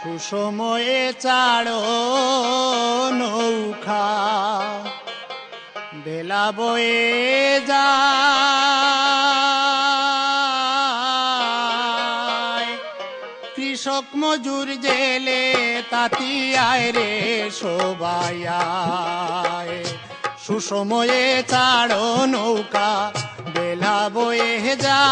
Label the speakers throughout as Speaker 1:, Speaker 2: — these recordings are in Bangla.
Speaker 1: সুসময়ে চাড়ো নৌকা বেলা বয়ে যায়। কৃষক মজুর জেলে তাঁতি আয় রে সবাই আয়। সুসময়ে চাড়ো নৌকা বেলা বয়ে যায়।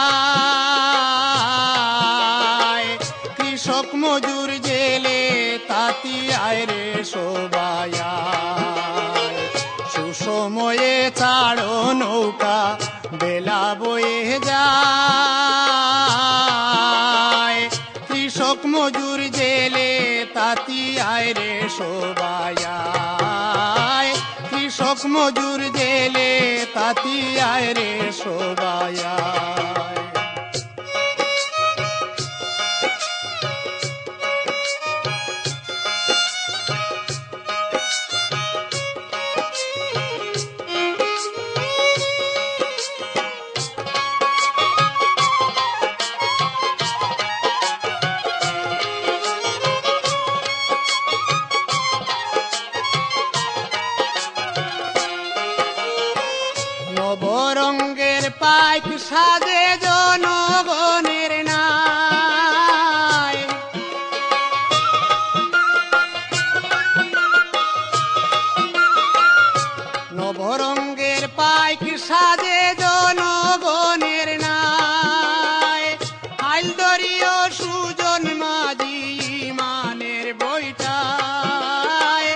Speaker 1: কৃষক মজুর জেলে তাঁতি আয় রে সবাই আয়। সুসময়ে চাড়ো নৌকা বেলা বয়ে যায়। কৃষক মজুর জেলে তাঁতি আয় রে সবাই আয়। কৃষক মজুর জেলে তাঁতি আয় রে সবাই আয়। নবরঙ্গের পাইক সাজে জনগণের নাই। নবরঙ্গের পাইক সাজে জনগণের নাই। হাইলদরীয় সুজন মাঝি ইমানের বইটায়।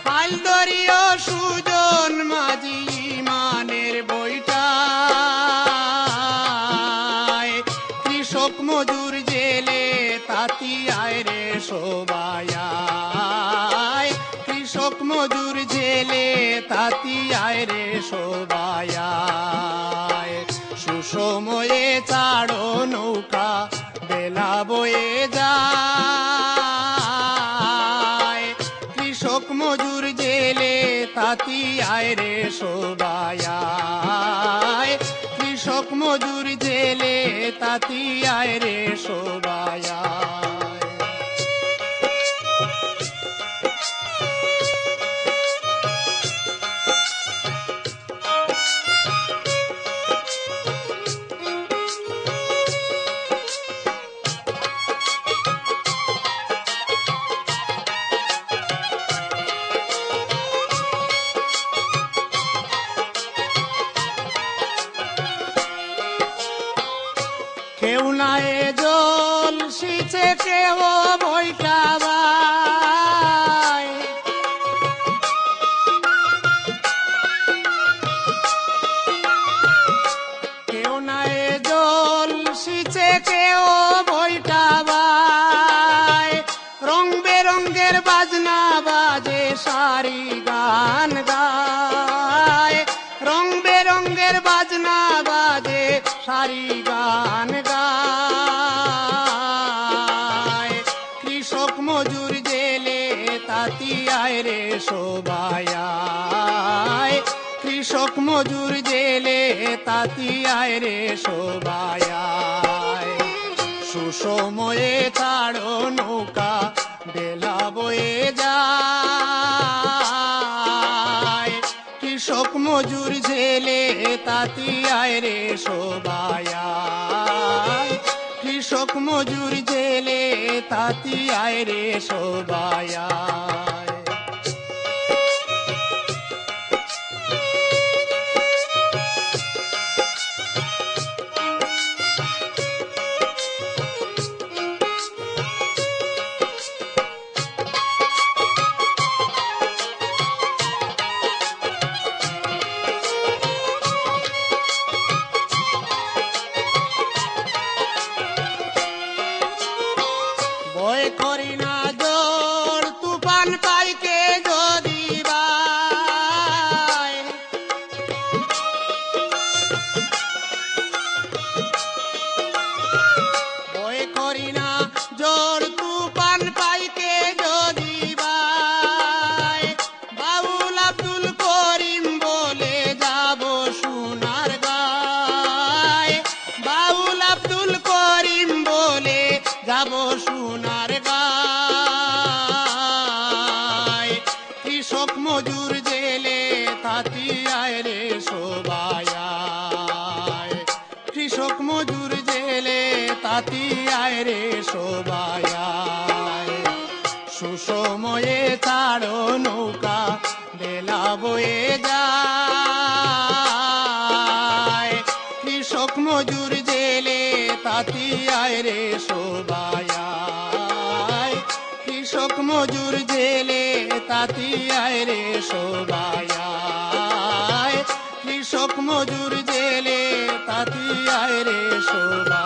Speaker 1: হাইলদরীয় সুজন মাঝি ইমানের বইটায়। কৃষক মজুর জেলে তাঁতি আয় রে সবাই আয়। কৃষক মজুর জেলে তাঁতি আয় রে সবাই আয়। সুসময়ে চাড়ো নৌকা বেলা বয়ে যায়। কৃষক মজুর জেলে তাঁতি আয় রে সবাই আয়। কৃষক মজুর জেলে তাঁতি আয় রে সবাই আয়। কেউ নাই জল সিঁচে কেউ বৈঠাবাই। কেউ নাই জল সিঁচে কেউ বৈঠাবাই। রং বেরঙ্গের বাজনা বাজে সারি গান গায়। রং বেরঙ্গের বাজনা বাজে সারি গান গায়। কৃষক মজুর জেলে তাঁতি আয় রে সবাই আয়। কৃষক মজুর জেলে তাঁতি আয় রে সবাই আয়। সুসময়ে চাড়ো নৌকা বেলা বয়ে যায়। কৃষক মজুর জেলে তাঁতি আয় রে সবাই আয়। কৃষক মজুর জেলে তাঁতি আয় রে সবাই আয়। ভয় করি না জোর তুফান পাই কৃষক মজুর জেলে তাঁতি আয় রে সবাই আয়। সুসময়ে ছাড়ো নৌকা বেলা বয়ে যায়। কৃষক মজুর জেলে তাঁতি আয় রে সবাই আয়। কৃষক মজুর জেলে তাঁতি আয় রে সবাই আয়। কৃষক মজুর জেলে তাঁতি আয় রে সবাই।